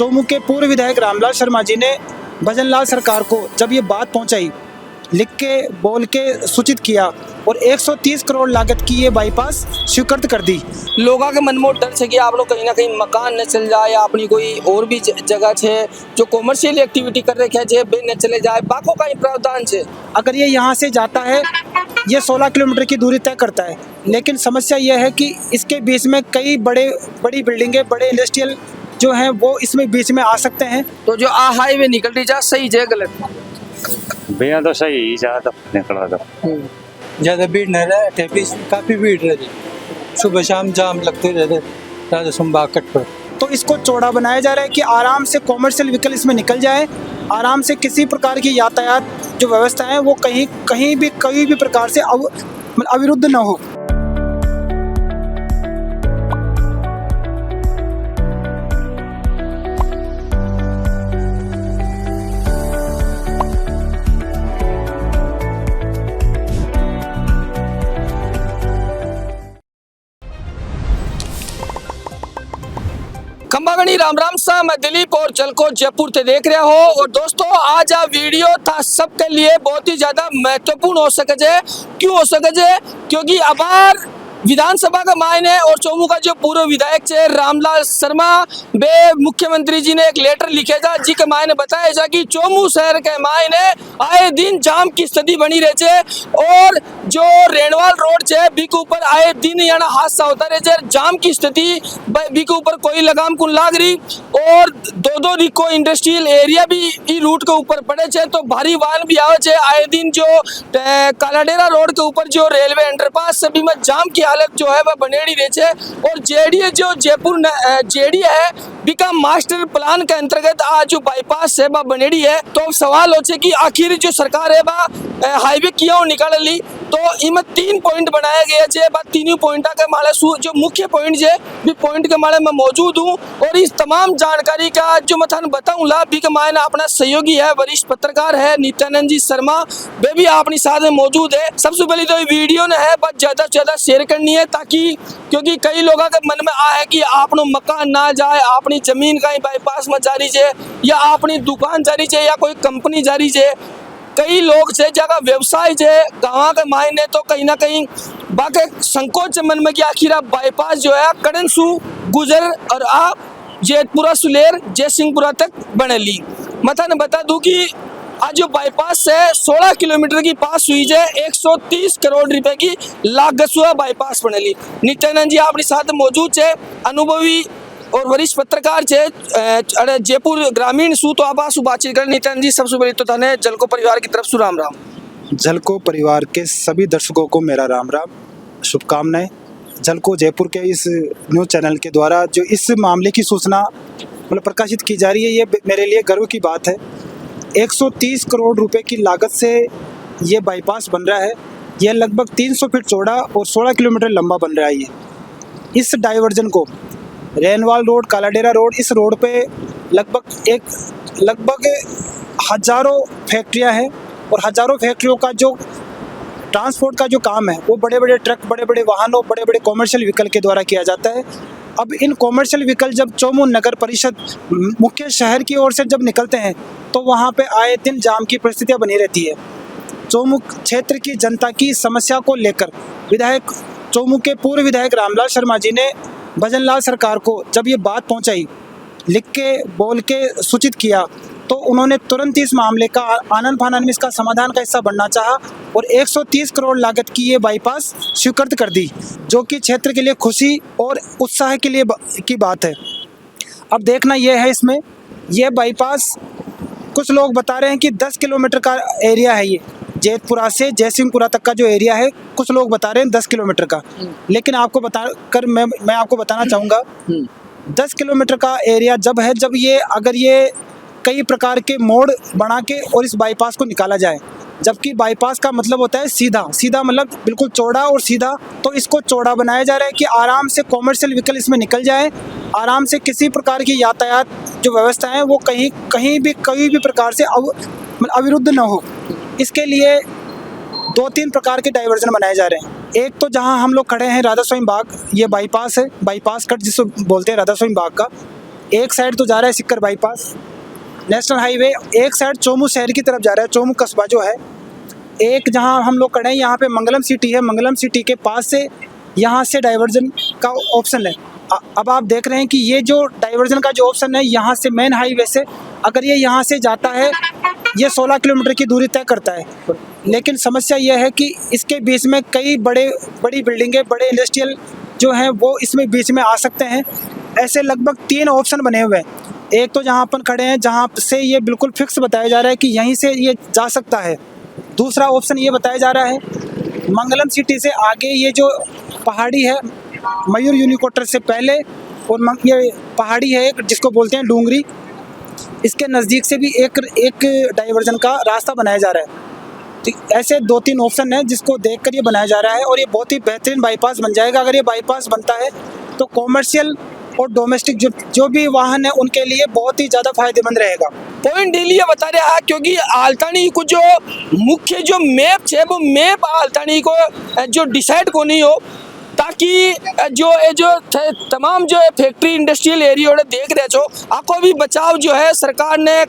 चौमू के पूर्व विधायक रामलाल शर्मा जी ने भजनलाल सरकार को जब ये बात पहुंचाई, लिख के बोल के सूचित किया और 130 करोड़ लागत की ये बाईपास स्वीकृत कर दी। लोगों के मन में डर है कि आप लोग कहीं ना कहीं मकान न चल जाए या अपनी कोई और भी जगह है जो कॉमर्शियल एक्टिविटी कर रखे है वे न चले जाए, बाकों का ही प्रावधान है। अगर ये यहाँ से जाता है, ये 16 किलोमीटर की दूरी तय करता है, लेकिन समस्या यह है कि इसके बीच में कई बड़ी बिल्डिंगें, बड़े इंडस्ट्रियल जो हैं वो इसमें बीच में आ सकते हैं। तो जो हाईवे निकल रही जा सही है गलत? भैया तो सही, ज़्यादा निकला तो ज़्यादा भीड़ नहीं रहती, काफ़ी भीड़ रहती, सुबह शाम जाम लगते रहते राधा संभाग कट पर। तो इसको चौड़ा बनाया जा रहा है कि आराम से कॉमर्शियल व्हीकल इसमें निकल जाए, आराम से किसी प्रकार की यातायात जो व्यवस्था है वो कहीं भी कोई भी प्रकार से अविरुद्ध न हो। खंबागणी राम राम सा, मैं दिलीप और जलको जयपुर से देख रहे हो। और दोस्तों आज आ वीडियो था सबके लिए बहुत ही ज्यादा महत्वपूर्ण हो सके जे। क्यों हो सके जे? क्योंकि अबार विधानसभा का मायने और चौमू का जो पूर्व विधायक है रामलाल शर्मा बे मुख्यमंत्री जी ने एक लेटर लिखे था जी के मायने बताया जा कि चौमू शहर के मायने आए दिन जाम की स्थिति बनी रहे छे और जो रेणवाल रोड है बी के ऊपर आए दिन याना हादसा होता रहे छे। जाम की स्थिति बी के ऊपर कोई लगाम कुन लाग रही और दो रिको इंडस्ट्रियल एरिया भी ई रूट के ऊपर पड़े छे, तो भारी वाहन भी आवे छे। आए दिन जो कालाडेरा रोड के ऊपर जो रेलवे अंडरपास सभी में जाम की हालत जो है वह बनेड़ी रही है। और जेडीए जो जयपुर जेडीए है बिका मास्टर प्लान के अंतर्गत आज जो बाईपास है वह बनेड़ी है। तो सवाल हो कि आखिर जो सरकार है वह हाईवे क्यों निकाल ली, तो इनमें 3 पॉइंट बनाया गया है। तीनों पॉइंट के माले जो मुख्य पॉइंट है भी पॉइंट के माले मैं मौजूद हूँ और इस तमाम जानकारी का जो मैं थाने बताऊंगा बी के मायने अपना सहयोगी है, वरिष्ठ पत्रकार है नित्यानंद जी शर्मा, वे भी अपनी साथ में मौजूद है। सबसे पहले तो वीडियो ने है बस ज्यादा से ज्यादा शेयर करनी है, ताकि क्योंकि कई लोगों के मन में आ है कि आपनो मकान ना जाए, अपनी जमीन कहीं बाईपास में जारी है या अपनी दुकान जारी है या कोई कंपनी जारी है। कई लोग से जगह व्यवसाय है गाँव के मायने तो कहीं ना कहीं बाकी संकोच मन में कि आखिर बाईपास जो है कड़नसू गुजर और आप जेतपुरा सुलेर जयसिंहपुरा तक बने ली। मैं थाने बता दूं कि आज जो बाईपास है 16 किलोमीटर की पास हुई है, 130 करोड़ रुपए की लागत से बाईपास बने ली। नित्यानंद जी अपने साथ मौजूद है, अनुभवी और वरिष्ठ पत्रकार है जयपुर ग्रामीण सू, तो आवास बातचीत कर। नित्यानंद जी सबसे पहले तो थाने जलको परिवार की तरफ से राम राम। जलको परिवार के सभी दर्शकों को मेरा राम राम, शुभकामनाएं। जलको जयपुर के इस न्यूज़ चैनल के द्वारा जो इस मामले की सूचना प्रकाशित की जा रही है, ये मेरे लिए गर्व की बात है। 130 करोड़ रुपए की लागत से ये बाईपास बन रहा है। यह लगभग 300 फीट चौड़ा और 16 किलोमीटर लंबा बन रहा है। ये इस डाइवर्जन को रेनवाल रोड, कालाडेरा रोड, इस रोड पे लगभग हजारों फैक्ट्रियां हैं और हजारों फैक्ट्रियों का जो ट्रांसपोर्ट का जो काम है वो बड़े बड़े ट्रक, बड़े बड़े वाहनों, बड़े बड़े कॉमर्शियल व्हीकल के द्वारा किया जाता है। अब इन कॉमर्शियल व्हीकल जब चौमू नगर परिषद मुख्य शहर की ओर से जब निकलते हैं तो वहाँ पे आए दिन जाम की परिस्थितियाँ बनी रहती है। चौमू क्षेत्र की जनता की समस्या को लेकर चौमू के पूर्व विधायक रामलाल शर्मा जी ने भजनलाल सरकार को जब ये बात पहुंचाई, लिख के बोल के सूचित किया, तो उन्होंने तुरंत इस मामले का आनन फानन में इसका समाधान का हिस्सा बनना चाहा और 130 करोड़ लागत की ये बाईपास स्वीकृत कर दी, जो कि क्षेत्र के लिए खुशी और उत्साह के लिए की बात है। अब देखना यह है इसमें यह बाईपास, कुछ लोग बता रहे हैं कि 10 किलोमीटर का एरिया है, ये जेतपुरा से जयसिंहपुरा तक का जो एरिया है, कुछ लोग बता रहे हैं 10 किलोमीटर का। लेकिन आपको मैं आपको बताना चाहूँगा 10 किलोमीटर का एरिया जब ये अगर ये कई प्रकार के मोड़ बना के और इस बाईपास को निकाला जाए, जबकि बाईपास का मतलब होता है सीधा मतलब बिल्कुल चौड़ा और सीधा, तो इसको चौड़ा बनाया जा रहा है कि आराम से कॉमर्शियल व्हीकल इसमें निकल जाए, आराम से किसी प्रकार की यातायात जो व्यवस्था है वो कहीं भी कोई भी प्रकार से अविरुद्ध न हो। इसके लिए 2-3 प्रकार के डाइवर्जन बनाए जा रहे हैं। एक तो जहां हम लोग खड़े हैं राधा स्वामी बाग, ये बाईपास है, बाईपास कट जिसको बोलते हैं राधा स्वामी बाग का, एक साइड तो जा रहा है सिक्कर बाईपास नेशनल हाईवे, एक साइड चोमू शहर की तरफ जा रहा है, चोमू कस्बा जो है। एक जहां हम लोग खड़े हैं यहाँ पे मंगलम सिटी है, मंगलम सिटी के पास से यहाँ से डाइवर्जन का ऑप्शन है। अब आप देख रहे हैं कि ये जो डाइवर्जन का जो ऑप्शन है यहाँ से मेन हाईवे से, अगर ये यहाँ से जाता है ये 16 किलोमीटर की दूरी तय करता है। लेकिन समस्या यह है कि इसके बीच में कई बड़ी बिल्डिंगें, बड़े इंडस्ट्रियल जो हैं वो इसमें बीच में आ सकते हैं। ऐसे लगभग 3 ऑप्शन बने हुए हैं। एक तो जहाँ अपन खड़े हैं, जहाँ से ये बिल्कुल फिक्स बताया जा रहा है कि यहीं से ये जा सकता है। दूसरा ऑप्शन ये बताया जा रहा है मंगलम सिटी से आगे ये जो पहाड़ी है मयूर यूनिकोटर से पहले, और ये पहाड़ी है एक जिसको बोलते हैं डूंगरी, इसके नज़दीक से भी एक डाइवर्जन का रास्ता बनाया जा रहा है। तो ऐसे 2-3 ऑप्शन हैं जिसको देखकर ये बनाया जा रहा है, और ये बहुत ही बेहतरीन बाईपास बन जाएगा। अगर ये बाईपास बनता है तो कॉमर्शियल और डोमेस्टिक जो भी वाहन है उनके लिए बहुत ही ज़्यादा फायदेमंद रहेगा। पॉइंट डेली ये बता रहा है क्योंकि आलतानी को जो मुख्य जो मैप है वो मैप आलतानी को जो डिसाइड को नहीं हो, ताकि जो तमाम जो फैक्ट्री इंडस्ट्रियल एरिया देख रहे छो आपको भी बचाव जो है सरकार ने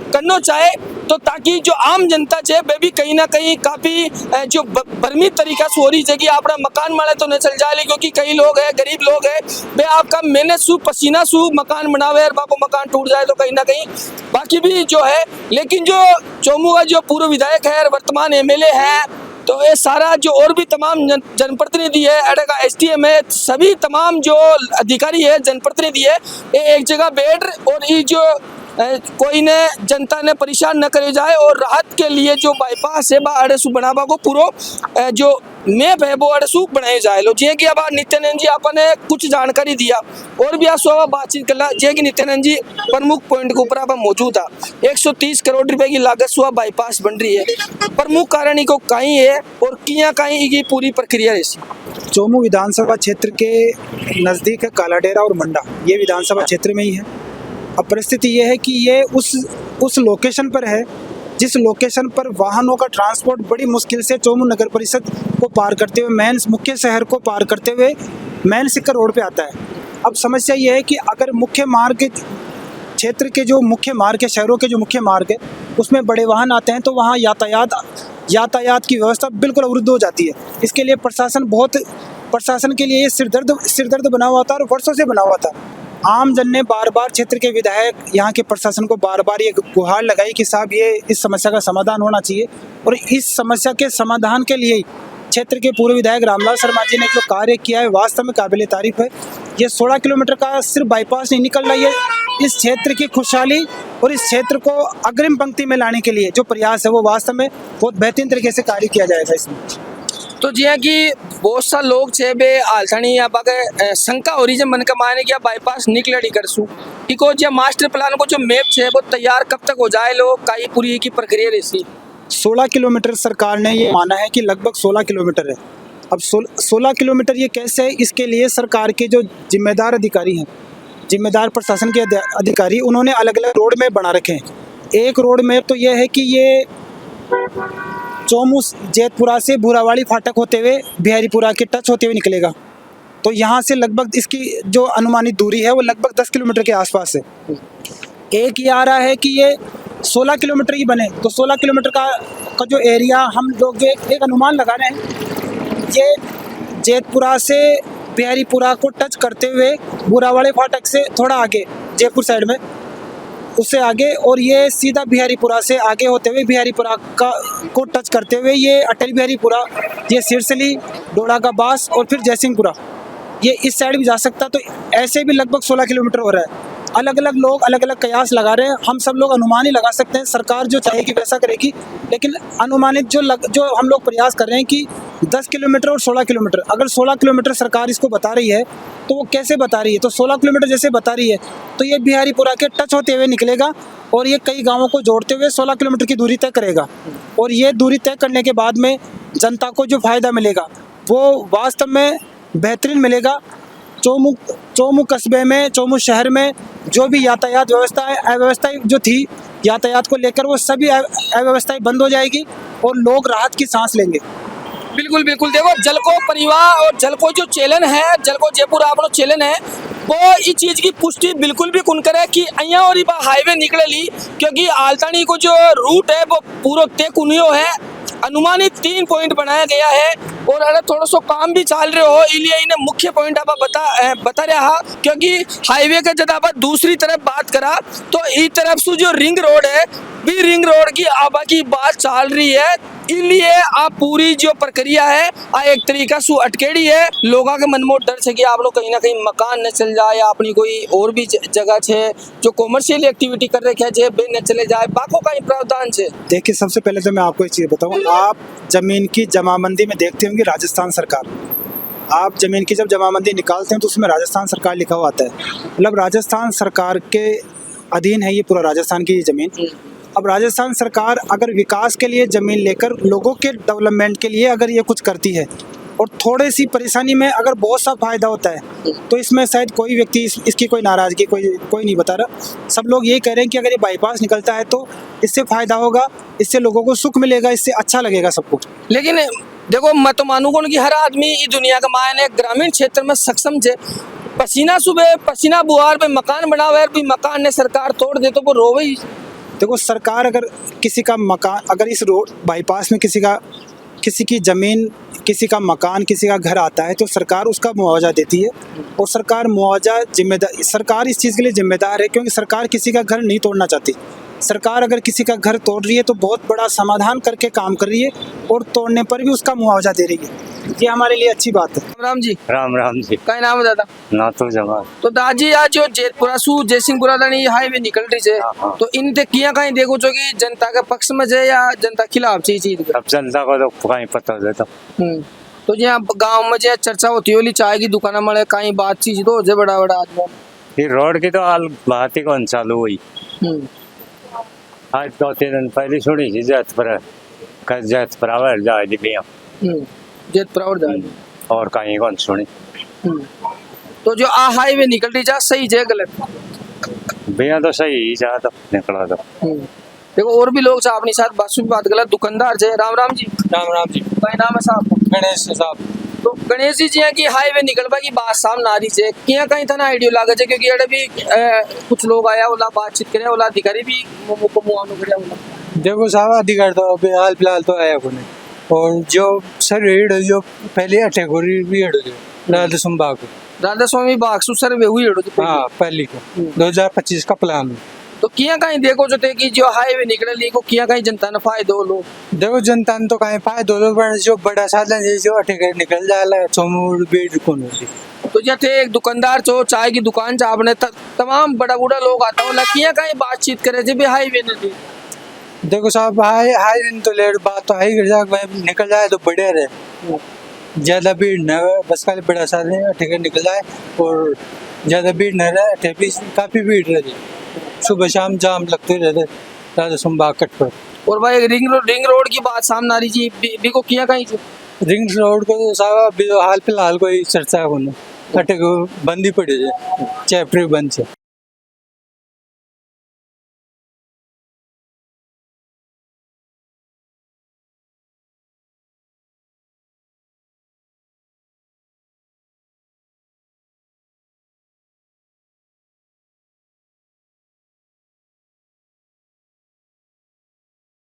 करना चाहे, तो ताकि जो आम जनता है वे भी कहीं ना कहीं काफ़ी जो भ्रमित तरीका से हो रही है कि अपना मकान माले तो नहीं चल जाए, क्योंकि कई लोग हैं, गरीब लोग हैं, वे आपका मेहनत सू पसीना सू मकान बनावे और बापू मकान टूट जाए तो कहीं ना कहीं बाकी भी जो है। लेकिन जो चोमू का जो पूर्व विधायक है और वर्तमान एमएलए है, तो ये सारा जो और भी तमाम जनप्रतिनिधि है, अड़का एसटीएम है, सभी तमाम जो अधिकारी है, जनप्रतिनिधि है, ये एक जगह बैठ और ये जो कोई ने जनता ने परेशान न करे जाए, और राहत के लिए जो बाईपास है अड़सू बनावा को पूरा जो मैप है वो अड़सू बनाए जाए लो। जे कि अब नित्यानंद जी आपने कुछ जानकारी दिया और भी आप बातचीत करना, जे कि नित्यानंद जी प्रमुख पॉइंट के ऊपर आप मौजूद था। 130 करोड़ रुपए की लागत से बाईपास बन रही है, प्रमुख कारण को कहीं है और किया कहीं की पूरी प्रक्रिया ऐसी। चोमू विधानसभा क्षेत्र के नज़दीक है कालाडेरा और मंडा, ये विधानसभा क्षेत्र में ही है। अब परिस्थिति ये है कि ये उस लोकेशन पर है जिस लोकेशन पर वाहनों का ट्रांसपोर्ट बड़ी मुश्किल से चोमू नगर परिषद को पार करते हुए मेन मुख्य शहर को पार करते हुए मेन सिक्कर रोड पे आता है। अब समस्या ये है कि अगर मुख्य मार्ग क्षेत्र के जो मुख्य मार्ग है, शहरों के जो मुख्य मार्ग है, उसमें बड़े वाहन आते हैं तो वहाँ यातायात की व्यवस्था बिल्कुल अवरुद्ध हो जाती है। इसके लिए प्रशासन के लिए ये सिरदर्द बना हुआ था और वर्षों से बना हुआ था। आम जन ने बार बार क्षेत्र के विधायक यहाँ के प्रशासन को बार बार ये गुहार लगाई कि साहब ये इस समस्या का समाधान होना चाहिए, और इस समस्या के समाधान के लिए क्षेत्र के पूर्व विधायक रामलाल शर्मा जी ने जो कार्य किया है वास्तव में काबिल तारीफ है। ये 16 किलोमीटर का सिर्फ बाईपास नहीं निकल रहा है, इस क्षेत्र की खुशहाली और इस क्षेत्र को अग्रिम पंक्ति में लाने के लिए जो प्रयास है वो वास्तव में बहुत बेहतरीन तरीके से कार्य किया जाएगा इसमें। तो जी कि बहुत सा लोग छे बे आलथानी या बागे शंका हो रही है मन का माने कि बाईपास निकलड़ी करसू इको जो मास्टर प्लान को जो मैप छे वो तैयार कब तक हो जाए लो काई पूरी की प्रक्रिया रहती। 16 किलोमीटर सरकार ने ये माना है कि लगभग 16 किलोमीटर है। अब 16 किलोमीटर ये कैसे है, इसके लिए सरकार के जो जिम्मेदार अधिकारी हैं, जिम्मेदार प्रशासन के अधिकारी, उन्होंने अलग अलग रोड मैप बना रखे हैं। एक रोड मैप तो ये है कि ये चोमू जैतपुरा से भूरावाड़ी फाटक होते हुए बिहारीपुरा के टच होते हुए निकलेगा। तो यहाँ से लगभग इसकी जो अनुमानित दूरी है वो लगभग 10 किलोमीटर के आसपास है। एक ये आ रहा है कि ये 16 किलोमीटर ही बने, तो 16 किलोमीटर का जो एरिया हम लोग जो एक अनुमान लगा रहे हैं, ये जैतपुरा से बिहारीपुरा को टच करते हुए भूरावाड़ी फाटक से थोड़ा आगे जयपुर साइड में उससे आगे, और ये सीधा बिहारीपुरा से आगे होते हुए बिहारीपुरा को टच करते हुए ये अटल बिहारीपुरा, ये सिरसली, डोड़ा का बास और फिर जयसिंहपुरा, ये इस साइड भी जा सकता। तो ऐसे भी लगभग 16 किलोमीटर हो रहा है। अलग अलग लोग अलग अलग कयास लगा रहे हैं, हम सब लोग अनुमान ही लगा सकते हैं, सरकार जो चाहेगी वैसा करेगी। लेकिन अनुमानित जो हम लोग प्रयास कर रहे हैं कि 10 किलोमीटर और 16 किलोमीटर, अगर 16 किलोमीटर सरकार इसको बता रही है तो वो कैसे बता रही है, तो 16 किलोमीटर जैसे बता रही है तो ये बिहारीपुरा के टच होते हुए निकलेगा और ये कई गाँवों को जोड़ते हुए 16 किलोमीटर की दूरी तय करेगा। और ये दूरी तय करने के बाद में जनता को जो फ़ायदा मिलेगा वो वास्तव में बेहतरीन मिलेगा। चोमू कस्बे में, चोमू शहर में जो भी यातायात अव्यवस्थाएं जो थी यातायात को लेकर, वो सभी अव्यवस्थाएं बंद हो जाएगी और लोग राहत की सांस लेंगे। बिल्कुल बिल्कुल। देखो जल को परिवार और जल को जो चैलेंज है, जल को जयपुर आप लोग चैलेंज है, वो इस चीज की पुष्टि बिल्कुल भी कुन करे कि अहिया और हाईवे निकले ली, क्योंकि आलतानी को जो रूट है वो पूरा तय कुनियो है। अनुमानित 3 पॉइंट बनाया गया है और अगर थोड़ा सो काम भी चल रहे हो इसलिए इन्हें मुख्य पॉइंट आप बता रहा, क्योंकि हाईवे का जब आप दूसरी तरफ बात करा तो इस तरफ से जो रिंग रोड है भी रिंग रोड की आबा की बात चल रही है, इसलिए आप पूरी जो प्रक्रिया है एक तरीका से अटकेड़ी है। लोगों के मन में डर से कि आप लोग कहीं ना कहीं मकान न चल जाए या अपनी कोई और भी जगह है जो कॉमर्शियल एक्टिविटी कर रखे है बे न चले जाए, बाकी का ही प्रावधान है। देखिए, सबसे पहले तो मैं आपको एक चीज़ बताऊँ, आप ज़मीन की जमाबंदी में देखते होंगे राजस्थान सरकार, आप ज़मीन की जब जमाबंदी निकालते हैं तो उसमें राजस्थान सरकार लिखा हुआ आता है, मतलब राजस्थान सरकार के अधीन है ये पूरा राजस्थान की ज़मीन। अब राजस्थान सरकार अगर विकास के लिए ज़मीन लेकर लोगों के डेवलपमेंट के लिए अगर ये कुछ करती है और थोड़ी सी परेशानी में अगर बहुत सा फायदा होता है तो इसमें शायद कोई व्यक्ति इसकी कोई नाराज़गी कोई नहीं बता रहा। सब लोग यही कह रहे हैं कि अगर ये बाईपास निकलता है तो इससे फ़ायदा होगा, इससे लोगों को सुख मिलेगा, इससे अच्छा लगेगा सबको। लेकिन देखो, मैं तो मानूंगा कि हर आदमी इस दुनिया का मायने ग्रामीण क्षेत्र में सक्षम है। पसीना सुबह पसीना बुहार पे मकान बना हुआ है, भी मकान ने सरकार तोड़ दे तो वो रोवे ही। देखो, सरकार अगर किसी का मकान, अगर इस रोड बाईपास में किसी की ज़मीन, किसी का मकान, किसी का घर आता है तो सरकार उसका मुआवजा देती है और सरकार इस चीज़ के लिए जिम्मेदार है, क्योंकि सरकार किसी का घर नहीं तोड़ना चाहती। सरकार अगर किसी का घर तोड़ रही है तो बहुत बड़ा समाधान करके काम कर रही है और तोड़ने पर भी उसका मुआवजा दे रही है, ये हमारे लिए अच्छी बात है। राम जी, राम राम जी। का नाम है दादा? ना तो जमा तो दादी आज जो जेतपुरा सु जयसिंहपुरा दानी हाईवे निकल रही है, हाँ। तो इन किया कहीं देखो जो कि जनता के पक्ष में है या जनता खिलाफ है चीज? अब जनता को तो कहीं पता देता। तो यहाँ गांव में जो चर्चा होती है चाय की दुकान में कहीं बातचीत तो हो बड़ा बड़ा आदमी। ये रोड की तो हाल बात ही कौन चालू हुई, आज 2-3 दिन पहले सुनी थी जयतपुरा जाए भैया जेतपुरा और जाए और कहीं कौन सुनी। तो जो आ हाईवे निकल रही जा सही है गलत? भैया तो सही ही जा तो निकला तो। देखो और भी लोग साहब अपनी साथ बात गलत दुकानदार है। राम राम जी। राम राम जी। क्या नाम है साहब? गणेश साहब। तो गणेश जी की हाईवे निकलवा की बात सामने आ रही है, किया कहीं था ना आइडियो लागे है, क्योंकि अरे भी कुछ लोग आया वाला बातचीत करे वाला अधिकारी भी को मुआवनो करे वाला। देखो साहब, अधिकार तो अभी हाल फिलहाल तो आया को नहीं, और जो सर रेड जो पहले अटैक हो रही भी हेड राधा संभाग राधा स्वामी बाग सर वे हुई हाँ पहली को 2025 का प्लान। तो किया कहीं देखो जो थे कि जो हाईवे निकले ली को किया कहीं जनता ने फायदो लो। देखो जनता ने तो कहीं फायदो लो, पर जो बड़ा साधन है जो अटैक निकल जाला चोमूर बीड़ कौन होती। तो जैसे एक दुकानदार चो चाय की दुकान चा आपने तमाम बड़ा बूढ़ा लोग आता हो किया कहीं बातचीत करे थे भी हाईवे ने दी। देखो साहब, हाईवे तो लेट बात तो हाई निकल जाए तो बढ़िया रहे, ज्यादा भीड़ न बस खाली बड़ा साधन अटैक निकल जाए और ज्यादा भीड़ न रहे। काफी भीड़ रहती, सुबह शाम जाम लगते रहते राधा संभाग कट पर। और भाई रिंग रोड की बात सामने आ रही थी, भी को किया कहीं रिंग रोड को तो साहब हाल फिलहाल कोई चर्चा होने अटैक बंद ही पड़ी है, चैप्टर बंद है।